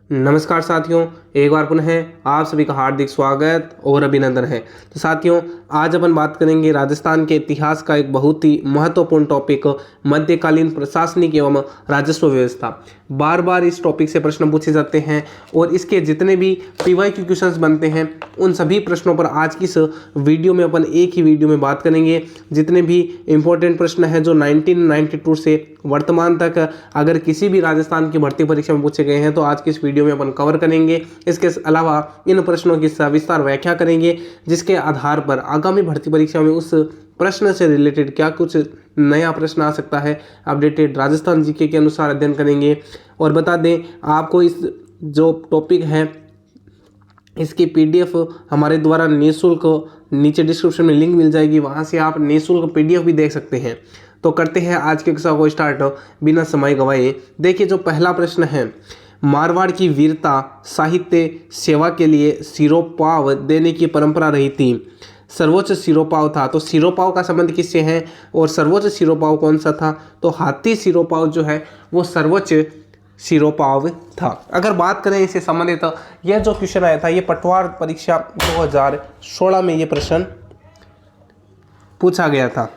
नमस्कार साथियों, एक बार पुनः आप सभी का हार्दिक स्वागत और अभिनंदन है। तो साथियों, आज अपन बात करेंगे राजस्थान के इतिहास का एक बहुत ही महत्वपूर्ण टॉपिक, मध्यकालीन प्रशासनिक एवं राजस्व व्यवस्था। बार बार इस टॉपिक से प्रश्न पूछे जाते हैं और इसके जितने भी पीवाईक्यू क्वेश्चंस बनते हैं उन सभी प्रश्नों पर आज की इस वीडियो में अपन एक ही वीडियो में बात करेंगे। जितने भी इंपॉर्टेंट प्रश्न हैं जो 1992 से वर्तमान तक अगर किसी भी राजस्थान की भर्ती परीक्षा में पूछे गए हैं तो आज की इस वीडियो में अपन कवर करेंगे। इसके अलावा इन प्रश्नों की सविस्तार व्याख्या करेंगे जिसके आधार पर आगामी भर्ती परीक्षा में उस प्रश्न से रिलेटेड क्या कुछ नया प्रश्न आ सकता है, अपडेटेड राजस्थान जीके के अनुसार अध्ययन करेंगे। और बता दें आपको, इस जो टॉपिक है इसकी पीडीएफ हमारे द्वारा निःशुल्क नीचे डिस्क्रिप्शन में लिंक मिल जाएगी, वहां से आप निःशुल्क पीडीएफ भी देख सकते हैं। तो करते हैं आज के कक्षा को स्टार्ट बिना समय गवाए। देखिए, जो पहला प्रश्न है, मारवाड़ की वीरता साहित्य सेवा के लिए सिरोपाव देने की परंपरा रही थी। सर्वोच्च सिरोपाव था, तो सिरोपाव का संबंध किससे है और सर्वोच्च सिरोपाव कौन सा था? तो हाथी सिरोपाव जो है वो सर्वोच्च सिरोपाव था। अगर बात करें इससे संबंधित, यह जो क्वेश्चन आया था ये पटवार परीक्षा 2016 में ये प्रश्न पूछा गया था।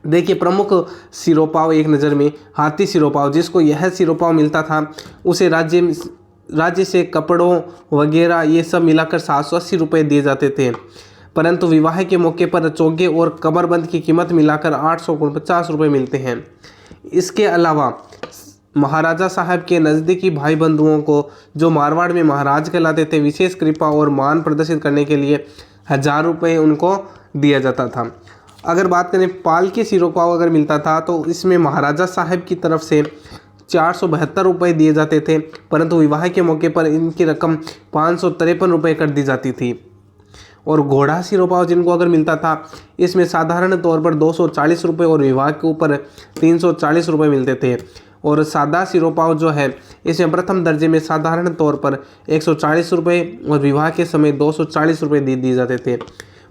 देखिए, प्रमुख सिरोपाव एक नज़र में हाथी सिरोपाव, जिसको यह सिरोपाव मिलता था उसे राज्य से कपड़ों वगैरह ये सब मिलाकर 780 रुपये दिए जाते थे, परंतु विवाह के मौके पर चोगे और कमरबंद की कीमत मिलाकर 849 रुपये मिलते हैं। इसके अलावा महाराजा साहब के नज़दीकी भाई बंधुओं को जो मारवाड़ में महाराज कहलाते थे, विशेष कृपा और मान प्रदर्शित करने के लिए 1000 रुपये उनको दिया जाता था। अगर बात करें पालकी सिरोपाव अगर मिलता था तो इसमें महाराजा साहब की तरफ से 472 रुपये दिए जाते थे, परंतु विवाह के मौके पर इनकी रकम 553 रुपये कर दी जाती थी। और घोड़ा सिरोपाव जिनको अगर मिलता था इसमें साधारण तौर पर 240 रुपये और विवाह के ऊपर 340 रुपये मिलते थे। और सादा सिरोपाव जो है इसमें प्रथम दर्जे में साधारण तौर पर 140 रुपये और विवाह के समय 240 रुपये दिए जाते थे,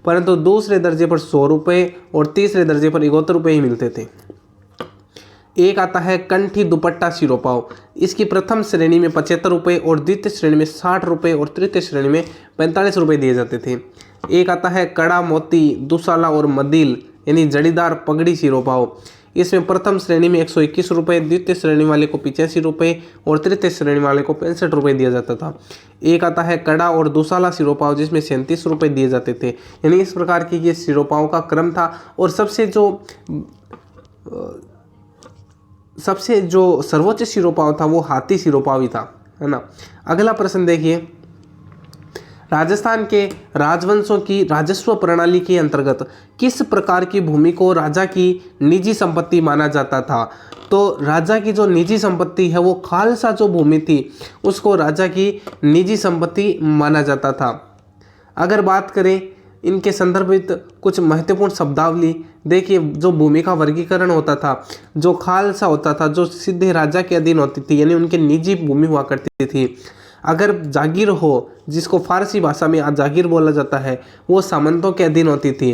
परंतु दूसरे दर्जे पर 100 रुपये और तीसरे दर्जे पर 71 रुपये ही मिलते थे। एक आता है कंठी दुपट्टा सिरोपाव, इसकी प्रथम श्रेणी में 75 रुपये और द्वितीय श्रेणी में 60 रुपये और तृतीय श्रेणी में 45 रुपये दिए जाते थे। एक आता है कड़ा मोती दुसाला और मदिल यानी जड़ीदार पगड़ी सिरोपाव, इसमें प्रथम श्रेणी में 121 रुपये, द्वितीय श्रेणी वाले को 85 रुपये और तृतीय श्रेणी वाले को 65 रुपये दिया जाता था। एक आता है कड़ा और दुसाला सिरोपाव जिसमें 37 रुपये दिए जाते थे। यानी इस प्रकार की ये सिरोपाव का क्रम था। और सबसे जो सर्वोच्च सिरोपाव था वो हाथी सिरोपाव ही था, है ना। अगला प्रश्न देखिए, राजस्थान के राजवंशों की राजस्व प्रणाली के अंतर्गत किस प्रकार की भूमि को राजा की निजी संपत्ति माना जाता था? तो राजा की जो निजी संपत्ति है वो खालसा जो भूमि थी उसको राजा की निजी संपत्ति माना जाता था। अगर बात करें इनके संदर्भित कुछ महत्वपूर्ण शब्दावली, देखिए, जो भूमि का वर्गीकरण होता था, जो खालसा होता था जो सीधे राजा के अधीन होती थी यानी उनकी निजी भूमि हुआ करती थी। अगर जागीर हो, जिसको फारसी भाषा में जागीर बोला जाता है, वो सामंतों के अधीन होती थी।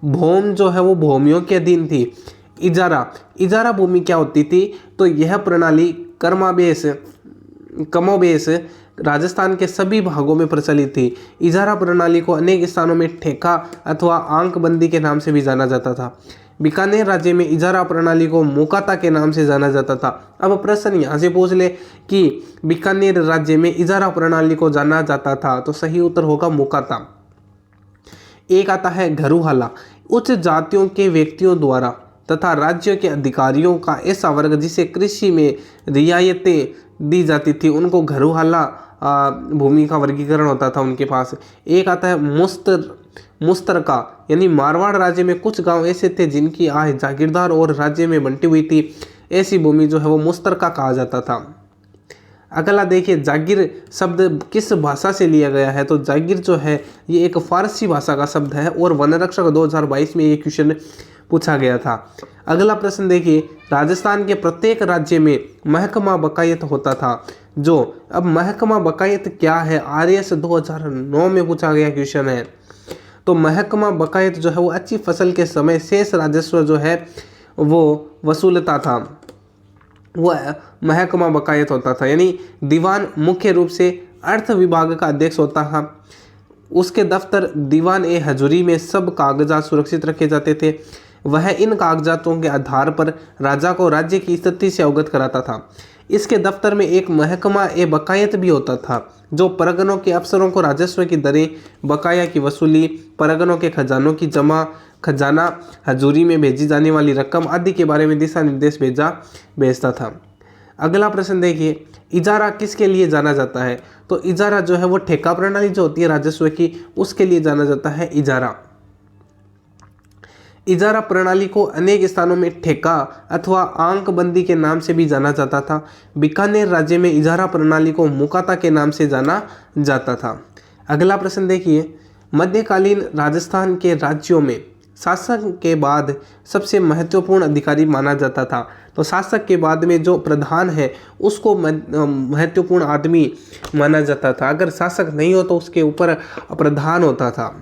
भूम जो है वो भूमियों के अधीन थी। इजारा भूमि क्या होती थी? तो यह प्रणाली कमोबेश राजस्थान के सभी भागों में प्रचलित थी। इजारा प्रणाली को अनेक स्थानों में ठेका अथवा आंकबंदी के नाम से भी जाना जाता था। बीकानेर राज्य में इजारा प्रणाली को मुकाता के नाम से जाना जाता था। अब प्रश्न यहाँ से पूछ ले कि बीकानेर राज्य में इजारा प्रणाली को जाना जाता था, तो सही उत्तर होगा मुकाता। एक आता है घरुहाला, उच्च जातियों के व्यक्तियों द्वारा तथा राज्य के अधिकारियों का ऐसा वर्ग जिसे कृषि में रियायतें दी जाती थी उनको घरुहाला भूमि का वर्गीकरण होता था उनके पास। एक आता है मुस्तरका, यानी मारवाड़ राज्य में कुछ गांव ऐसे थे जिनकी आय जागीरदार और राज्य में बंटी हुई थी, ऐसी भूमि जो है वो मुस्तरका कहा जाता था। अगला देखिए, जागीर शब्द किस भाषा से लिया गया है? तो जागीर जो है ये एक फारसी भाषा का शब्द है और वनरक्षक 2022 में ये क्वेश्चन पूछा गया था। अगला प्रश्न देखिए, राजस्थान के प्रत्येक राज्य में महकमा बकायत होता था। जो अब महकमा बकायत क्या है? आरएस 2009 में पूछा गया क्वेश्चन है। तो महकमा बकायत जो है वो अच्छी फसल के समय शेष राजस्व जो है वो वसूलता था। वह महकमा बकायत होता था, यानी दीवान मुख्य रूप से अर्थ विभाग का अध्यक्ष होता था। उसके दफ्तर दीवान ए हजूरी में सब कागजात सुरक्षित रखे जाते थे। वह इन कागजातों के आधार पर राजा को राज्य की स्थिति से अवगत कराता था। इसके दफ्तर में एक महकमा ए बकायत भी होता था, जो परगनों के अफसरों को राजस्व की दरें, बकाया की वसूली, परगनों के खजानों की जमा, खजाना हजूरी में भेजी जाने वाली रकम आदि के बारे में दिशा निर्देश भेजता था। अगला प्रश्न देखिए, इजारा किसके लिए जाना जाता है? तो इजारा जो है वो ठेका प्रणाली जो होती है राजस्व की, उसके लिए जाना जाता है इजारा। इजारा प्रणाली को अनेक स्थानों में ठेका अथवा आंकबंदी के नाम से भी जाना जाता था। बीकानेर राज्य में इजारा प्रणाली को मुकाता के नाम से जाना जाता था। अगला प्रश्न देखिए, मध्यकालीन राजस्थान के राज्यों में शासक के बाद सबसे महत्वपूर्ण अधिकारी माना जाता था। तो शासक के बाद में जो प्रधान है उसको महत्वपूर्ण आदमी माना जाता था। अगर शासक नहीं हो तो उसके ऊपर प्रधान होता था।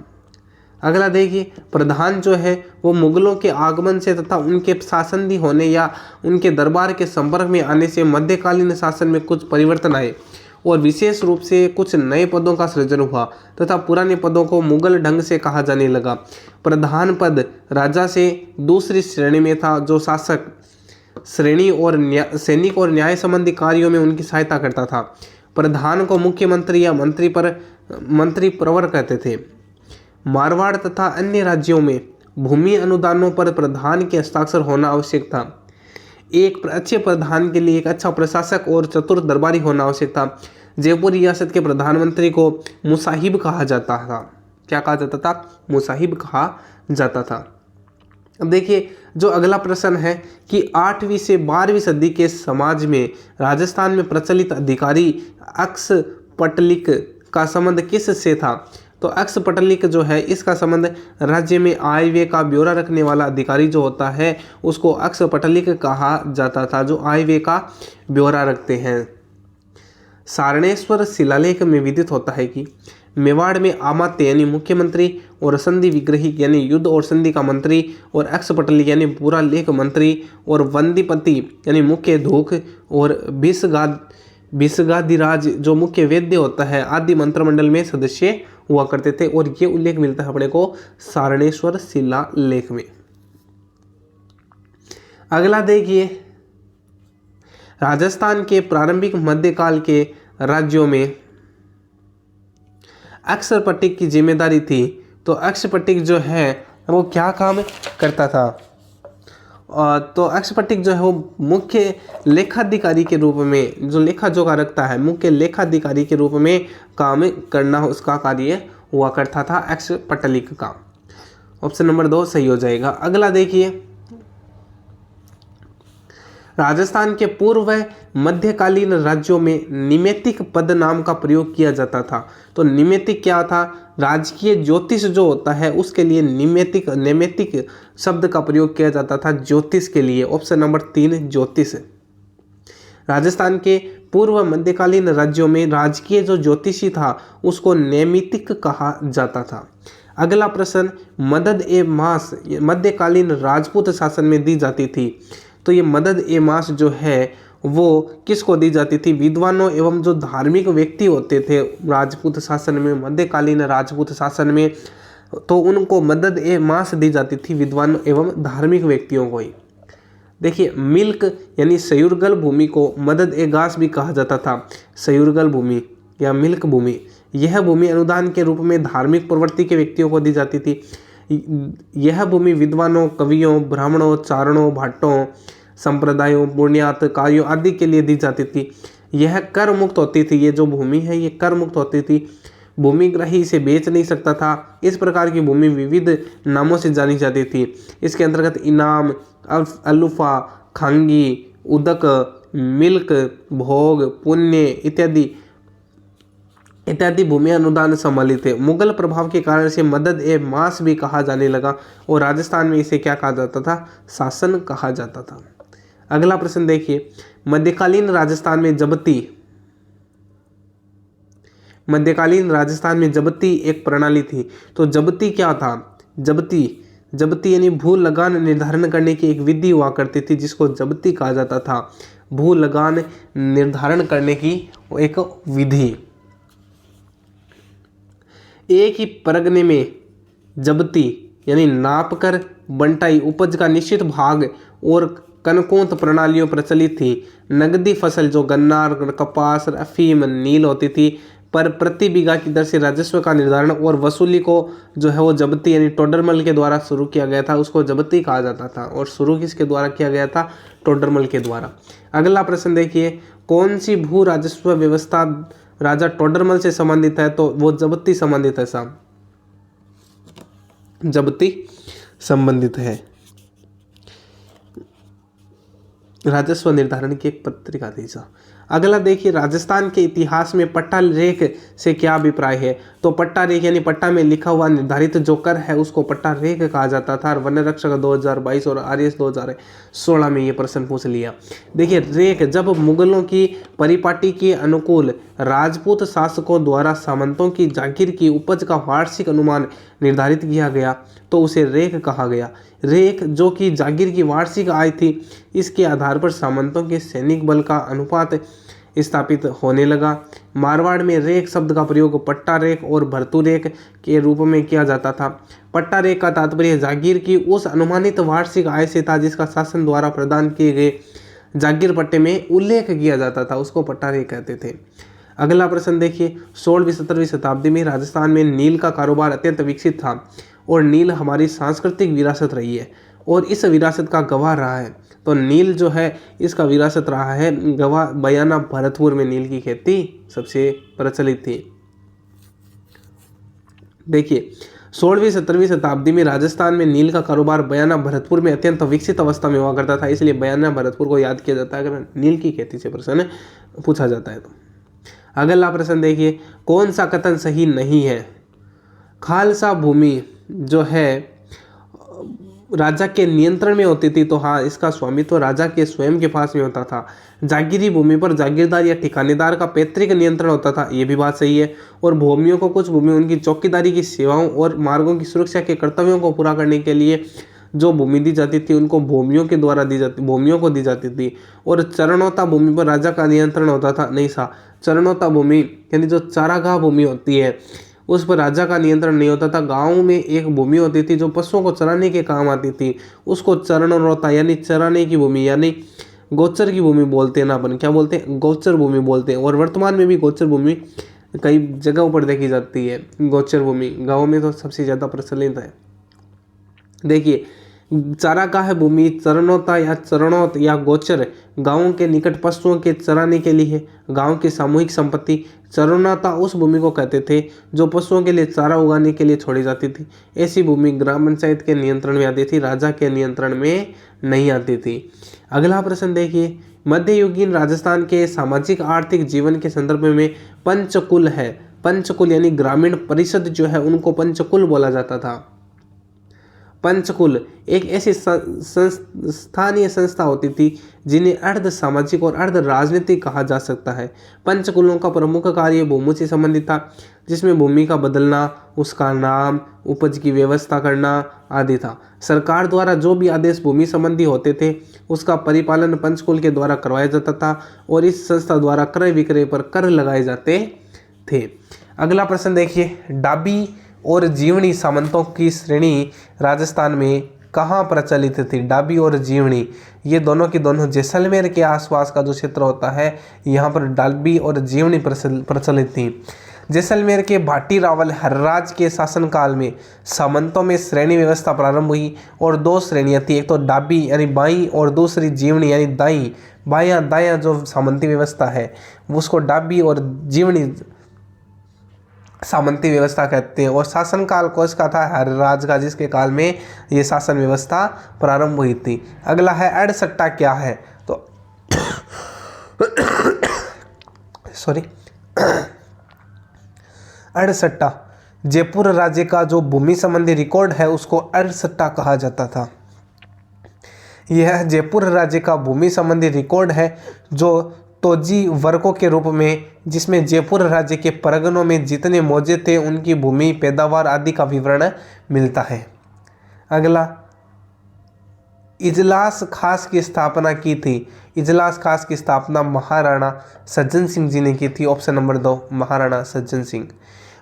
अगला देखिए, प्रधान जो है वो मुगलों के आगमन से तथा उनके शासनदी होने या उनके दरबार के संपर्क में आने से मध्यकालीन शासन में कुछ परिवर्तन आए और विशेष रूप से कुछ नए पदों का सृजन हुआ तथा पुराने पदों को मुगल ढंग से कहा जाने लगा। प्रधान पद राजा से दूसरी श्रेणी में था, जो शासक श्रेणी और सैनिक और न्याय संबंधी कार्यों में उनकी सहायता करता था। प्रधान को मुख्यमंत्री या मंत्री प्रवर कहते थे। मारवाड़ तथा अन्य राज्यों में भूमि अनुदानों पर प्रधान के हस्ताक्षर होना आवश्यक था। एक अच्छे प्रधान के लिए एक अच्छा प्रशासक और चतुर दरबारी होना आवश्यक था। जयपुर रियासत के प्रधानमंत्री को मुसाहिब कहा जाता था। क्या कहा जाता था? मुसाहिब कहा जाता था। अब देखिए, जो अगला प्रश्न है कि 8वीं से 12वीं सदी के समाज में राजस्थान में प्रचलित अधिकारी अक्सपटलिक का संबंध किससे था? तो अक्सपटलिक जो है इसका संबंध राज्य में आय व्यय का ब्यौरा रखने वाला अधिकारी जो होता है उसको अक्सपटलिक कहा जाता था, जो आय व्यय का ब्यौरा रखते हैं। सारणेश्वर शिलालेख में विदित होता है कि मेवाड़ में आमात्य यानी मुख्यमंत्री और संधि विग्रही यानी युद्ध और संधि का मंत्री और अक्सपटलिक यानी पूरा लेख मंत्री और वंदीपति यानी मुख्य धूक और भिसगाधिराज जो मुख्य वेद्य होता है आदि मंत्रिमंडल में सदस्य हुआ करते थे। और ये उल्लेख मिलता है अपने को सारणेश्वर शिलालेख में। अगला देखिए, राजस्थान के प्रारंभिक मध्यकाल के राज्यों में अक्सपटिक की जिम्मेदारी थी। तो अक्सपटिक जो है वो क्या काम करता था? तो अक्सपटिक जो है वो मुख्य लेखाधिकारी के रूप में, जो लेखा जोखा रखता है, मुख्य लेखाधिकारी के रूप में काम करना उसका कार्य हुआ करता था अक्सपटलिक का। ऑप्शन नंबर 2 सही हो जाएगा। अगला देखिए, राजस्थान के पूर्व मध्यकालीन राज्यों में निमेतिक पद नाम का प्रयोग किया जाता था। तो निमेतिक क्या था? राजकीय ज्योतिष जो होता है उसके लिए निमेतिक शब्द का प्रयोग किया जाता था ज्योतिष के लिए। ऑप्शन नंबर 3 ज्योतिष। राजस्थान के पूर्व मध्यकालीन राज्यों में राजकीय जो ज्योतिषी था उसको नैमितिक कहा जाता था। अगला प्रश्न, मदद ए मास मध्यकालीन राजपूत शासन में दी जाती थी। तो ये मदद ए मास जो है वो किसको दी जाती थी? विद्वानों एवं जो धार्मिक व्यक्ति होते थे राजपूत शासन में, मध्यकालीन राजपूत शासन में, तो उनको मदद ए मास दी जाती थी विद्वान एवं धार्मिक व्यक्तियों को ही। देखिए, मिल्क यानी सयुरगल भूमि को मदद ए गास भी कहा जाता था। सयुरगल भूमि या मिल्क भूमि, यह भूमि अनुदान के रूप में धार्मिक प्रवृत्ति के व्यक्तियों को दी जाती थी। यह भूमि विद्वानों, कवियों, ब्राह्मणों, चारणों, भाटों, संप्रदायों, पुण्यात कार्यों आदि के लिए दी जाती थी। यह कर मुक्त होती थी। ये जो भूमि है ये कर मुक्त होती थी। भूमिग्राही इसे बेच नहीं सकता था। इस प्रकार की भूमि विविध नामों से जानी जाती थी। इसके अंतर्गत इनाम, अलुफा, खांगी, उदक, मिल्क, भोग, पुण्य इत्यादि भूमि अनुदान सम्मिलित थे। मुगल प्रभाव के कारण से मदद ए मास भी कहा जाने लगा और राजस्थान में इसे क्या कहा जाता था? शासन कहा जाता था। अगला प्रश्न देखिए, मध्यकालीन राजस्थान में जब्ती एक प्रणाली थी। तो जब्ती क्या था? जब्ती यानी भू लगान निर्धारण करने की एक विधि हुआ करती थी जिसको जब्ती कहा जाता था। भू लगान निर्धारण करने की एक विधि। एक ही परगने में जब्ती यानी नाप कर बंटाई उपज का निश्चित भाग और कनकोंत प्रणालियों प्रचलित थी। नगदी फसल जो गन्ना, कपास, अफीम, नील होती थी पर प्रति बीघा की दर से राजस्व का निर्धारण और वसूली को जो है वो जब्ती यानी टोडरमल के द्वारा शुरू किया गया था। उसको जब्ती कहा जाता था और शुरू किसके द्वारा किया गया था? टोडरमल के द्वारा। अगला प्रश्न देखिए, कौन सी भू राजस्व व्यवस्था राजा टोडरमल से संबंधित है? तो वो जब्ती संबंधित है साहब, जब्ती संबंधित है। राजस्व निर्धारण की एक पत्रिका थी सा। अगला देखिए, राजस्थान के इतिहास में पट्टा रेख से क्या अभिप्राय है? तो पट्टा रेख यानी पट्टा में लिखा हुआ निर्धारित जो कर है उसको पट्टा रेख कहा जाता था। और वन रक्षक 2022 और आरएस 2016 में ये प्रश्न पूछ लिया। देखिए, रेख जब मुगलों की परिपाटी के अनुकूल राजपूत शासकों द्वारा सामंतों की जागीर की उपज का वार्षिक अनुमान निर्धारित किया गया तो उसे रेख कहा गया। रेख जो कि जागीर की वार्षिक आय थी, इसके आधार पर सामंतों के सैनिक बल का अनुपात स्थापित होने लगा। मारवाड़ में रेख शब्द का प्रयोग पट्टा रेख और भरतू रेख के रूप में किया जाता था। पट्टा रेख का तात्पर्य जागीर की उस अनुमानित वार्षिक आय से था जिसका शासन द्वारा प्रदान किए गए जागीर पट्टे में उल्लेख किया जाता था, उसको पट्टा रेख कहते थे। अगला प्रश्न देखिए, 16वीं-17वीं शताब्दी में राजस्थान में नील का कारोबार अत्यंत विकसित था और नील हमारी सांस्कृतिक विरासत रही है और इस विरासत का गवाह रहा है। तो नील जो है इसका विरासत रहा है गवाह। बयाना भरतपुर में नील की खेती सबसे प्रचलित थी। देखिए, 16वीं-17वीं शताब्दी में राजस्थान में नील का कारोबार बयाना भरतपुर में अत्यंत विकसित अवस्था में हुआ करता था, इसलिए बयाना भरतपुर को याद किया जाता है अगर नील की खेती से प्रश्न पूछा जाता है तो। अगला प्रश्न देखिए, कौन सा कथन सही नहीं है? खालसा भूमि जो है राजा के नियंत्रण में होती थी, तो हाँ, इसका स्वामित्व राजा के स्वयं के पास में होता था। जागीरी भूमि पर जागीरदार या ठिकानेदार का पैतृक नियंत्रण होता था, ये भी बात सही है। और भूमियों को कुछ भूमि उनकी चौकीदारी की सेवाओं और मार्गों की सुरक्षा के कर्तव्यों को पूरा करने के लिए जो भूमि दी जाती थी उनको भूमियों को दी जाती थी। और चरणोता भूमि पर राजा का नियंत्रण होता था। नहीं सा, चरणोता भूमि यानी जो चारागाह भूमि होती है उस पर राजा का नियंत्रण नहीं होता था। गाँव में एक भूमि होती थी जो पशुओं को चराने के काम आती थी, उसको चरणोता यानी चराने की भूमि यानी गोचर की भूमि बोलते हैं ना, अपन क्या बोलते हैं? गोचर भूमि बोलते हैं। और वर्तमान में भी गोचर भूमि कई जगहों पर देखी जाती है। गोचर भूमि गाँव में तो सबसे ज़्यादा प्रचलित है। देखिए, चारागाह भूमि, चरणोता या चरणोत या गोचर गांवों के निकट पशुओं के चराने के लिए गांव की सामूहिक संपत्ति। चरणोता उस भूमि को कहते थे जो पशुओं के लिए चारा उगाने के लिए छोड़ी जाती थी। ऐसी भूमि ग्राम पंचायत के नियंत्रण में आती थी, राजा के नियंत्रण में नहीं आती थी। अगला प्रश्न देखिए, मध्ययुगीन राजस्थान के सामाजिक आर्थिक जीवन के संदर्भ में पंचकुल है। पंचकुल यानी ग्रामीण परिषद जो है उनको पंचकुल बोला जाता था। पंचकुल एक ऐसी स्थानीय संस्था होती थी जिन्हें अर्ध सामाजिक और अर्ध राजनीतिक कहा जा सकता है। पंचकुलों का प्रमुख कार्य भूमि से संबंधित था, जिसमें भूमि का बदलना, उसका नाम, उपज की व्यवस्था करना आदि था। सरकार द्वारा जो भी आदेश भूमि संबंधी होते थे उसका परिपालन पंचकुल के द्वारा करवाया जाता था और इस संस्था द्वारा क्रय विक्रय पर कर लगाए जाते थे। अगला प्रश्न देखिए, डाबी और जीवनी सामंतों की श्रेणी राजस्थान में कहाँ प्रचलित थी? डाबी और जीवनी ये दोनों की दोनों जैसलमेर के आसपास का जो क्षेत्र होता है यहाँ पर डाबी और जीवनी प्रचलित थी। जैसलमेर के भाटी रावल हर्राज के शासनकाल में सामंतों में श्रेणी व्यवस्था प्रारंभ हुई और दो श्रेणियाँ थी, एक तो डाबी यानी बाई और दूसरी जीवनी यानी दाई। बायां दायां जो सामंती व्यवस्था है उसको डाबी और जीवनी सामंती व्यवस्था कहते हैं। और शासनकाल कौन का था? हर्राज का, जिसके काल में ये शासन व्यवस्था प्रारंभ हुई थी। अगला है अड़सट्टा क्या है? तो सॉरी अड़सट्टा जयपुर राज्य का जो भूमि संबंधी रिकॉर्ड है उसको अड़सट्टा कहा जाता था। यह जयपुर राज्य का भूमि संबंधी रिकॉर्ड है जो तोजी वर्गों के रूप में, जिसमें जयपुर राज्य के परगनों में जितने मौजे थे उनकी भूमि, पैदावार आदि का विवरण मिलता है। अगला इजलास खास की स्थापना की थी? इजलास खास की स्थापना महाराणा सज्जन सिंह जी ने की थी। Option number 2 Maharana Sajjan Singh.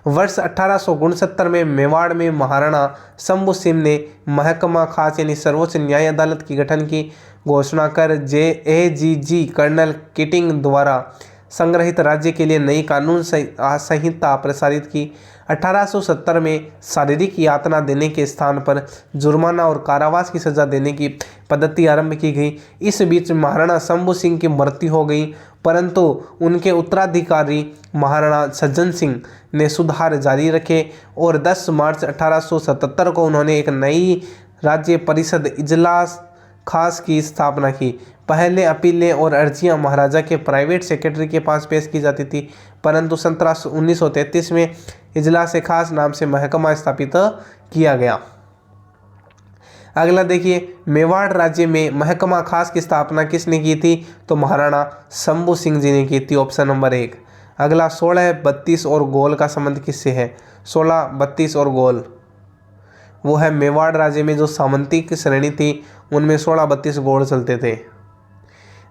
वर्ष 1869 में मेवाड़ में महाराणा शंभू सिंह ने महकमा खास यानी सर्वोच्च न्याय अदालत की गठन की घोषणा कर JAGG कर्नल किटिंग द्वारा संग्रहित राज्य के लिए नई कानून संहिता प्रसारित की। 1870 में शारीरिक यातना देने के स्थान पर जुर्माना और कारावास की सजा देने की पद्धति आरंभ की गई। इस बीच महाराणा शंभू सिंह की मृत्यु हो गई, परंतु उनके उत्तराधिकारी महाराणा सज्जन सिंह ने सुधार जारी रखे और 10 मार्च 1877 को उन्होंने एक नई राज्य परिषद इजलास खास की स्थापना की। पहले अपीलें और अर्जियां महाराजा के प्राइवेट सेक्रेटरी के पास पेश की जाती थी, परंतु 1933 में इजलास खास नाम से महकमा स्थापित किया गया। अगला देखिए, मेवाड़ राज्य में महकमा खास की स्थापना किसने की थी? तो महाराणा शंभू सिंह जी ने की थी। Option number 1। अगला 16, 32 और गोल का संबंध किससे है? 16, 32 और गोल वो है मेवाड़ राज्य में जो सामंती की श्रेणी थी उनमें 16, 32 गोल चलते थे।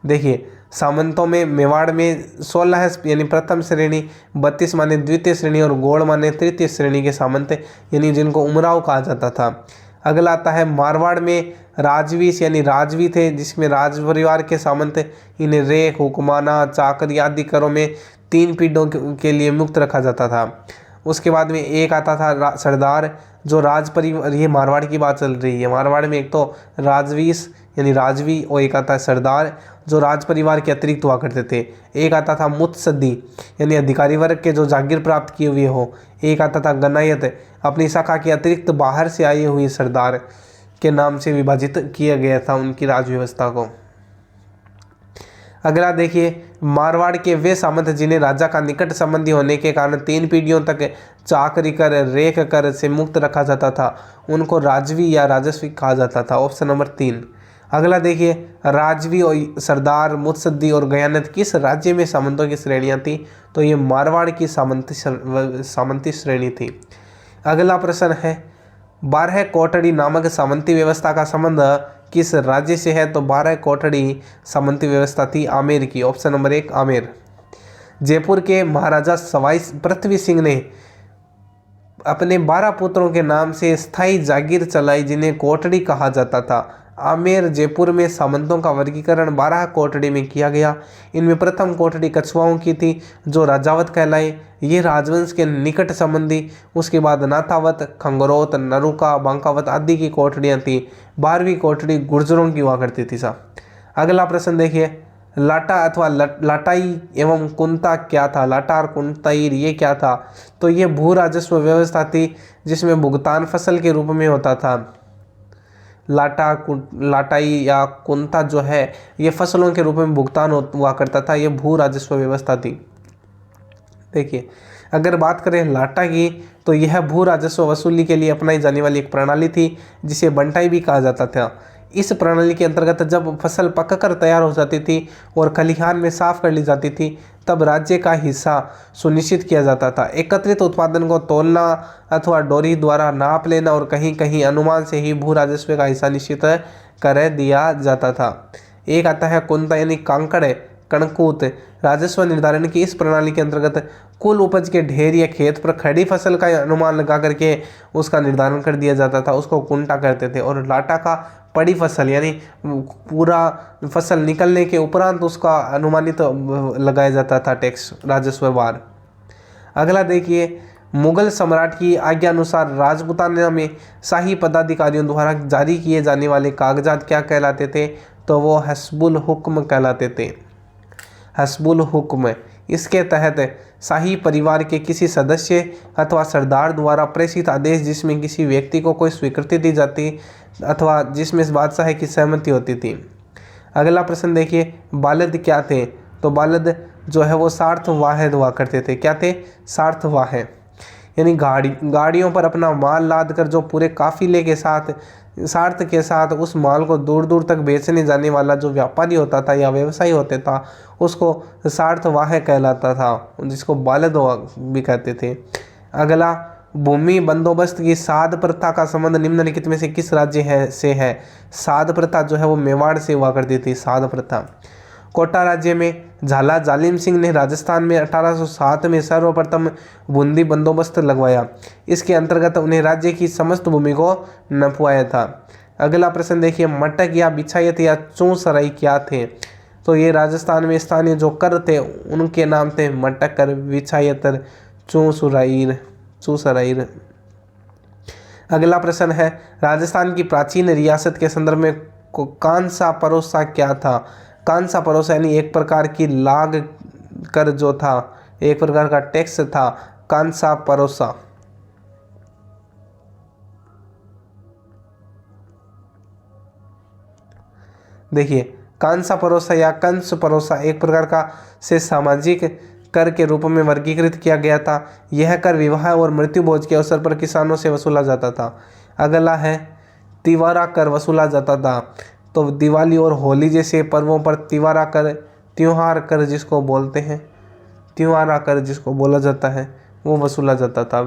देखिए, सामंतों में मेवाड़ में 16 है यानी प्रथम श्रेणी, 32 माने द्वितीय श्रेणी और गोल माने तृतीय श्रेणी के सामंत यानी जिनको उमराव कहा जाता था। अगला आता है मारवाड़ में राजवीस यानी राजवी थे, जिसमें राज परिवार के सामंत इन्हें रेख, हुक्माना, चाकरी आदि करों में 3 पीढ़ियों के लिए मुक्त रखा जाता था। उसके बाद में एक आता था सरदार जो राज परिवार, ये मारवाड़ की बात चल रही है। मारवाड़ में एक तो राजवीस यानी राजवी और एक आता है सरदार जो राज परिवार के अतिरिक्त हुआ करते थे। एक आता था मुत्सद्दी यानी अधिकारी वर्ग के जो जागीर प्राप्त किए हुए हो। एक आता था गनायत अपनी शाखा के अतिरिक्त बाहर से आई हुई सरदार के नाम से विभाजित किया गया था उनकी राज व्यवस्था को। अगला देखिए, मारवाड़ के वे सामंत जिन्हें राजा का निकट संबंधी होने के कारण 3 पीढ़ियों तक चाकरी कर, रेख कर से मुक्त रखा जाता था, उनको राजवी या राजस्वी कहा जाता था। Option number 3। अगला देखिए, राजवी और सरदार, मुत्सद्दी और गयानत किस राज्य में सामंतों की श्रेणियां थी? तो ये मारवाड़ की सामंती श्रेणी थी। अगला प्रश्न है, 12 कोटड़ी नामक सामंती व्यवस्था का संबंध किस राज्य से है? तो 12 कोटड़ी सामंती व्यवस्था थी आमेर की। Option number 1 Amer. जयपुर के महाराजा सवाई पृथ्वी सिंह ने अपने 12 पुत्रों के नाम से स्थायी जागीर चलाई जिन्हें कोटड़ी कहा जाता था। आमेर जयपुर में सामंतों का वर्गीकरण 12 कोटड़ी में किया गया। इनमें प्रथम कोटड़ी कछुआओं की थी जो राजावत कहलाए, ये राजवंश के निकट संबंधी। उसके बाद नाथावत, खंगरोत, नरुका, बांकावत आदि की कोटड़ियाँ थी। 12वीं कोटड़ी गुर्जरों की हुआ करती थी साहब। अगला प्रश्न देखिए, लाटा अथवा लाटाई एवं कुंता क्या था? लाटा और कुंताई ये क्या था? तो ये भू राजस्व व्यवस्था थी जिसमें भुगतान फसल के रूप में होता था। लाटाई या कुंता जो है ये फसलों के रूप में भुगतान हुआ करता था। ये भू राजस्व व्यवस्था थी। देखिए, अगर बात करें लाटा की तो यह भू राजस्व वसूली के लिए अपनाई जाने वाली एक प्रणाली थी जिसे बंटाई भी कहा जाता था। इस प्रणाली के अंतर्गत जब फसल पककर तैयार हो जाती थी और खलिहान में साफ कर ली जाती थी तब राज्य का हिस्सा सुनिश्चित किया जाता था। एकत्रित उत्पादन को तोलना अथवा डोरी द्वारा नाप लेना और कहीं कहीं अनुमान से ही भू राजस्व का हिस्सा निश्चित कर दिया जाता था। एक आता है कुंता यानी कांकड़ कणकूत। राजस्व निर्धारण की इस प्रणाली के अंतर्गत कुल उपज के ढेर या खेत पर खड़ी फसल का अनुमान लगा करके उसका निर्धारण कर दिया जाता था, उसको कुंटा कहते थे। और लाटा का पड़ी फसल यानी पूरा फसल निकलने के उपरांत उसका अनुमानित लगाया जाता था टैक्स राजस्व वार। अगला देखिए, मुगल सम्राट की आज्ञा अनुसार राजपूताना में शाही पदाधिकारियों द्वारा जारी किए जाने वाले कागजात क्या कहलाते थे? तो वो हस्बुल हुक्म कहलाते थे। हस्बुल हुक्म, इसके तहत शाही परिवार के किसी सदस्य अथवा सरदार द्वारा प्रेषित आदेश जिसमें किसी व्यक्ति को कोई स्वीकृति दी जाती अथवा जिसमें बादशाह की सहमति होती थी। अगला प्रश्न देखिए, बालद क्या थे? तो बालद जो है वो सार्थवाहन हुआ करते थे। क्या थे? सार्थवाहन यानी गाड़ियों पर अपना माल लाद कर जो पूरे काफिले के साथ सार्थ के साथ उस माल को दूर दूर तक बेचने जाने वाला जो व्यापारी होता था या व्यवसायी होता था उसको सार्थवाहन कहलाता था, जिसको बालद भी कहते थे। अगला भूमि बंदोबस्त की साध प्रथा का संबंध निम्नलिखित में से किस राज्य से है? साध प्रथा जो है वो मेवाड़ से हुआ करती थी, साध प्रथा। कोटा राज्य में झाला जालिम सिंह ने राजस्थान में 1807 में सर्वप्रथम बूंदी बंदोबस्त लगवाया। इसके अंतर्गत उन्हें राज्य की समस्त भूमि को नपवाया था। अगला प्रश्न देखिए, मटक या बिछायत या चूसराई क्या थे? तो ये राजस्थान में स्थानीय जो कर थे उनके नाम थे मटकर, बिछायतर, चूसराइर। अगला प्रश्न है, राजस्थान की प्राचीन रियासत के संदर्भ में कांसा परोसा क्या था? कांसा परोसा यानी एक प्रकार की लाग कर जो था, एक प्रकार का टैक्स था, कांसा परोसा। देखिए, कांसा परोसा या कंस परोसा एक प्रकार का से सामाजिक कर के रूप में वर्गीकृत किया गया था। यह कर विवाह और मृत्यु भोज के अवसर पर किसानों से वसूला जाता था। अगला है, तिवारा कर वसूला जाता था। तो दिवाली और होली जैसे पर्वों पर तिवारा कर, त्योहार कर जिसको बोलते हैं, त्योहारा कर जिसको बोला जाता है, वो वसूला जाता था।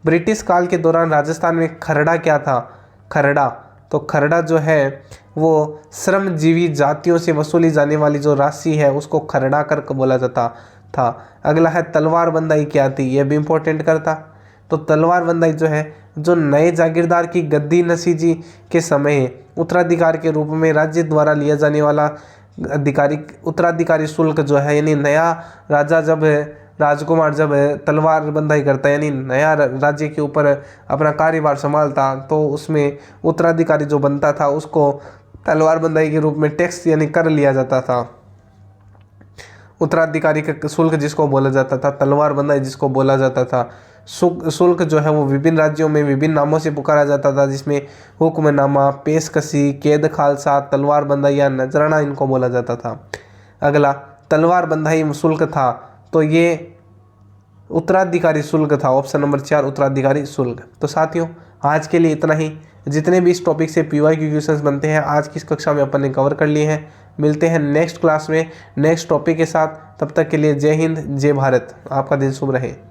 ब्रिटिश काल के दौरान राजस्थान में खरड़ा क्या था? खरड़ा, तो खरड़ा जो है वो श्रमजीवी जातियों से वसूली जाने वाली जो राशि है उसको खरड़ा कर बोला जाता था। अगला है, तलवार बंदाई क्या थी? यह भी इम्पोर्टेंट करता। तो तलवार बंदाई जो है, जो नए जागीरदार की गद्दी नसीजी के समय उत्तराधिकार के रूप में राज्य द्वारा लिया जाने वाला उत्तराधिकारी शुल्क जो है, यानी नया राजा जब राजकुमार जब तलवार बंदाई करता है, यानी नया राज्य के ऊपर अपना कार्यभार संभालता, तो उसमें उत्तराधिकारी जो बनता था उसको तलवार बंदाई के रूप में टैक्स यानी कर लिया जाता था। उत्तराधिकारी का शुल्क जिसको बोला जाता था, तलवार बंदाई जिसको बोला जाता था। शुल्क जो है वो विभिन्न राज्यों में विभिन्न नामों से पुकारा जाता था, जिसमें हुक्मनामा, पेशकशी, कैद खालसा, तलवार बंदाई या नजराना इनको बोला जाता था। अगला, तलवार बंदाई शुल्क था, तो ये उत्तराधिकारी शुल्क था। ऑप्शन नंबर 4 उत्तराधिकारी शुल्क। तो साथियों, आज के लिए इतना ही। जितने भी इस टॉपिक से PYQ क्वेश्चंस बनते हैं आज की इस कक्षा में अपन ने कवर कर लिए हैं। मिलते हैं नेक्स्ट क्लास में नेक्स्ट टॉपिक के साथ। तब तक के लिए जय हिंद, जय भारत। आपका दिन शुभ रहे।